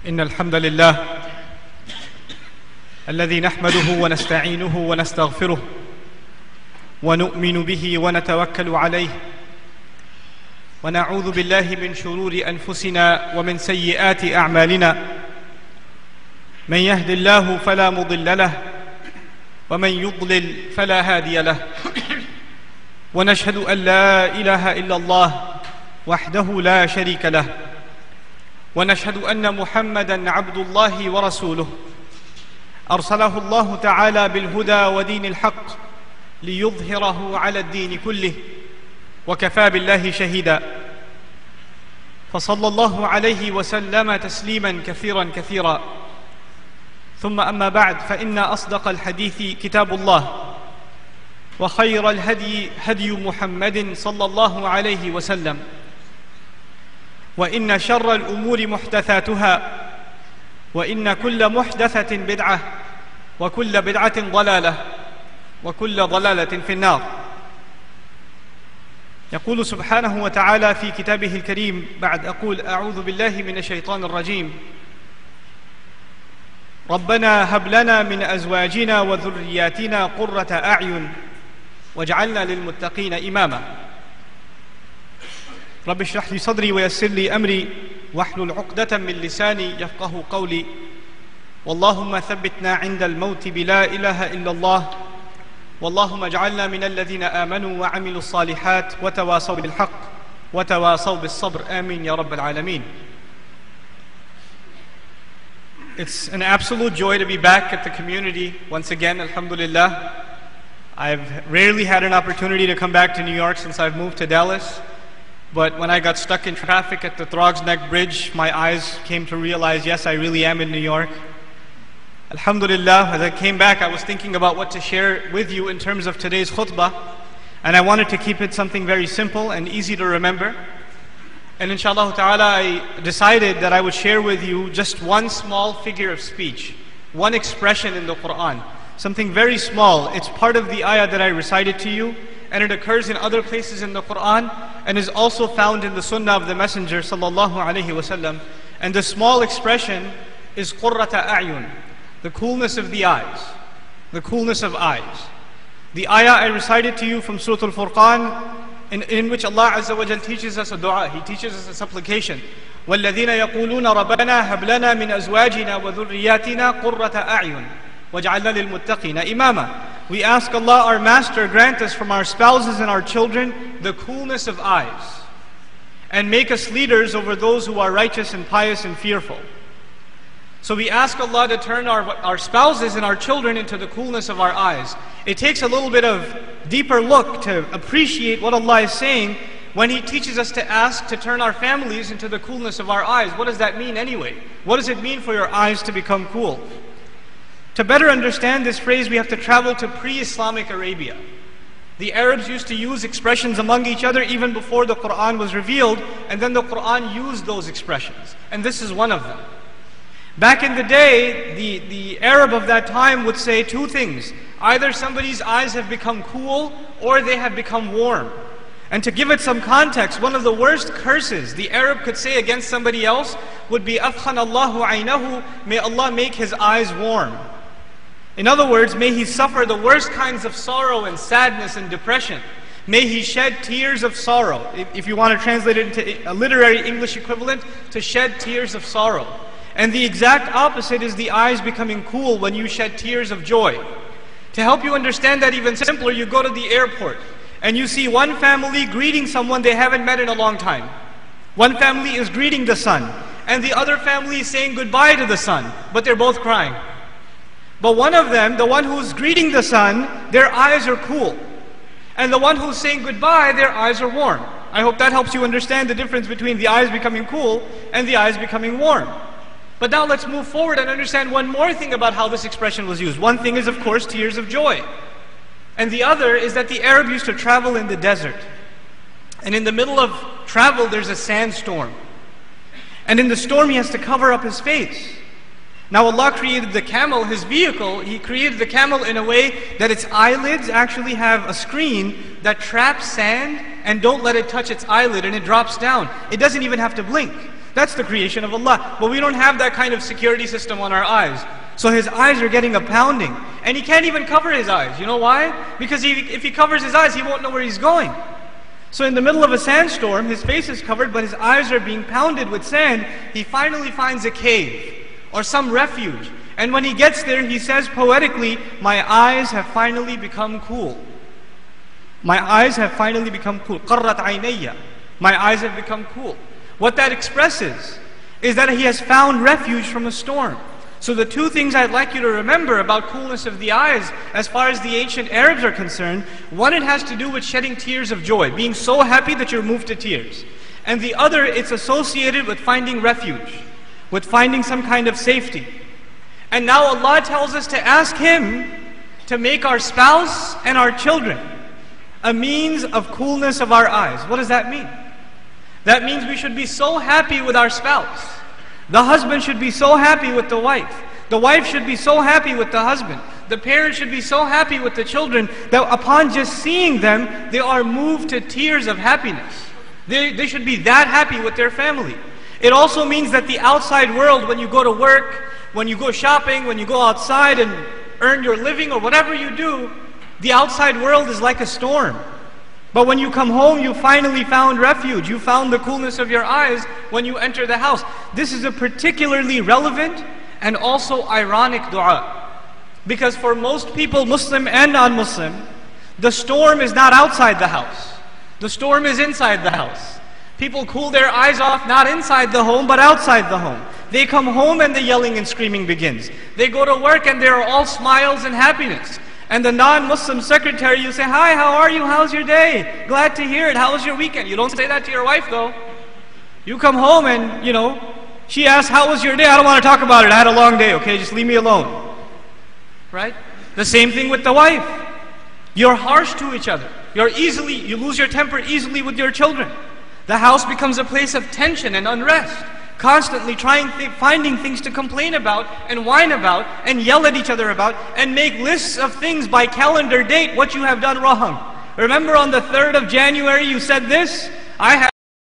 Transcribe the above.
إن الحمد لله الذي نحمده ونستعينه ونستغفره ونؤمن به ونتوكل عليه ونعوذ بالله من شرور أنفسنا ومن سيئات أعمالنا من يهد الله فلا مضل له ومن يضلل فلا هادي له ونشهد أن لا إله إلا الله وحده لا شريك له ونشهد أن محمدًا عبد الله ورسوله أرسله الله تعالى بالهدى ودين الحق ليظهره على الدين كله وكفى بالله شهيدا فصلى الله عليه وسلم تسليما كثيرا كثيرا ثم أما بعد فإن أصدق الحديث كتاب الله وخير الهدي هدي محمد صلى الله عليه وسلم وإن شر الأمور محدثاتها وإن كل محدثة بدعة وكل بدعة ضلالة وكل ضلالة في النار. يقول سبحانه وتعالى في كتابه الكريم بعد أقول أعوذ بالله من الشيطان الرجيم ربنا هب لنا من أزواجنا وذرياتنا قرة أعين واجعلنا للمتقين إماما. رب اشرح لي صدري ويسر لي أمري واحلل عقدة من لساني يفقه قولي واللهم ثبتنا عند الموت بلا إله إلا الله واللهم اجعلنا من الذين آمنوا وعملوا الصالحات وتواصوا بالحق وتواصوا بالصبر آمين يا رب العالمين. It's an absolute joy to be back at the community once again, alhamdulillah. I've rarely had an opportunity to come back to New York since I've moved to Dallas. But when I got stuck in traffic at the Throgs Neck Bridge, my eyes came to realize, yes, I really am in New York. Alhamdulillah, as I came back, I was thinking about what to share with you in terms of today's khutbah. And I wanted to keep it something very simple and easy to remember. And inshallah ta'ala, I decided that I would share with you just one small figure of speech, one expression in the Quran. Something very small. It's part of the ayah that I recited to you. And it occurs in other places in the Quran and is also found in the Sunnah of the Messenger sallallahu alaihi wasallam. And the small expression is qurrata a'yun, the coolness of the eyes, the coolness of eyes. The ayah I recited to you from Surah Al-Furqan, in which Allah Azza wa Jal teaches us a dua, He teaches us a supplication. وَالَّذِينَ يَقُولُونَ رَبَّنَا هَبْ لَنَا مِنْ أَزْوَاجِنَا وَذُرِّيَّاتِنَا قُرَّةَ أَعْيُنٍ وَاجْعَلْنَا لِلْمُتَّقِينَ إِمَامًا. We ask Allah, our Master, grant us from our spouses and our children the coolness of eyes and make us leaders over those who are righteous and pious and fearful. So we ask Allah to turn our spouses and our children into the coolness of our eyes. It takes a little bit of deeper look to appreciate what Allah is saying when He teaches us to ask to turn our families into the coolness of our eyes. What does that mean anyway? What does it mean for your eyes to become cool? To better understand this phrase, we have to travel to pre-Islamic Arabia. The Arabs used to use expressions among each other even before the Quran was revealed, and then the Quran used those expressions. And this is one of them. Back in the day, the Arab of that time would say two things. Either somebody's eyes have become cool or they have become warm. And to give it some context, one of the worst curses the Arab could say against somebody else would be أَفْخَنَ اللَّهُ عَيْنَهُ, may Allah make his eyes warm. In other words, may he suffer the worst kinds of sorrow and sadness and depression. May he shed tears of sorrow. If you want to translate it into a literary English equivalent, to shed tears of sorrow. And the exact opposite is the eyes becoming cool when you shed tears of joy. To help you understand that even simpler, you go to the airport and you see one family greeting someone they haven't met in a long time. One family is greeting the son, and the other family is saying goodbye to the son, but they're both crying. But one of them, the one who's greeting the son, their eyes are cool. And the one who's saying goodbye, their eyes are warm. I hope that helps you understand the difference between the eyes becoming cool and the eyes becoming warm. But now let's move forward and understand one more thing about how this expression was used. One thing is, of course, tears of joy. And the other is that the Arab used to travel in the desert. And in the middle of travel, there's a sandstorm. And in the storm, he has to cover up his face. Now Allah created the camel, his vehicle, He created the camel in a way that its eyelids actually have a screen that traps sand and don't let it touch its eyelid, and it drops down. It doesn't even have to blink. That's the creation of Allah. But we don't have that kind of security system on our eyes. So his eyes are getting a pounding. And he can't even cover his eyes. You know why? Because if he covers his eyes, he won't know where he's going. So in the middle of a sandstorm, his face is covered, but his eyes are being pounded with sand. He finally finds a cave or some refuge. And when he gets there, he says poetically, "My eyes have finally become cool. My eyes have finally become cool. قَرَّتْ عَيْنَيَّ. My eyes have become cool." What that expresses is that he has found refuge from a storm. So the two things I'd like you to remember about coolness of the eyes, as far as the ancient Arabs are concerned, one, it has to do with shedding tears of joy, being so happy that you're moved to tears. And the other, it's associated with finding refuge, with finding some kind of safety. And now Allah tells us to ask Him to make our spouse and our children a means of coolness of our eyes. What does that mean? That means we should be so happy with our spouse. The husband should be so happy with the wife. The wife should be so happy with the husband. The parents should be so happy with the children that upon just seeing them, they are moved to tears of happiness. They should be that happy with their family. It also means that the outside world, when you go to work, when you go shopping, when you go outside and earn your living or whatever you do, the outside world is like a storm. But when you come home, you finally found refuge. You found the coolness of your eyes when you enter the house. This is a particularly relevant and also ironic dua. Because for most people, Muslim and non-Muslim, the storm is not outside the house. The storm is inside the house. People cool their eyes off not inside the home, but outside the home. They come home and the yelling and screaming begins. They go to work and they're all smiles and happiness. And the non-Muslim secretary, you say, "Hi, how are you? How's your day? Glad to hear it. How was your weekend?" You don't say that to your wife though. You come home and, she asks, "How was your day?" "I don't want to talk about it. I had a long day, okay? Just leave me alone." Right? The same thing with the wife. You're harsh to each other. You lose your temper easily with your children. The house becomes a place of tension and unrest. Constantly finding things to complain about and whine about and yell at each other about and make lists of things by calendar date what you have done wrong. Remember on the 3rd of January you said this? I have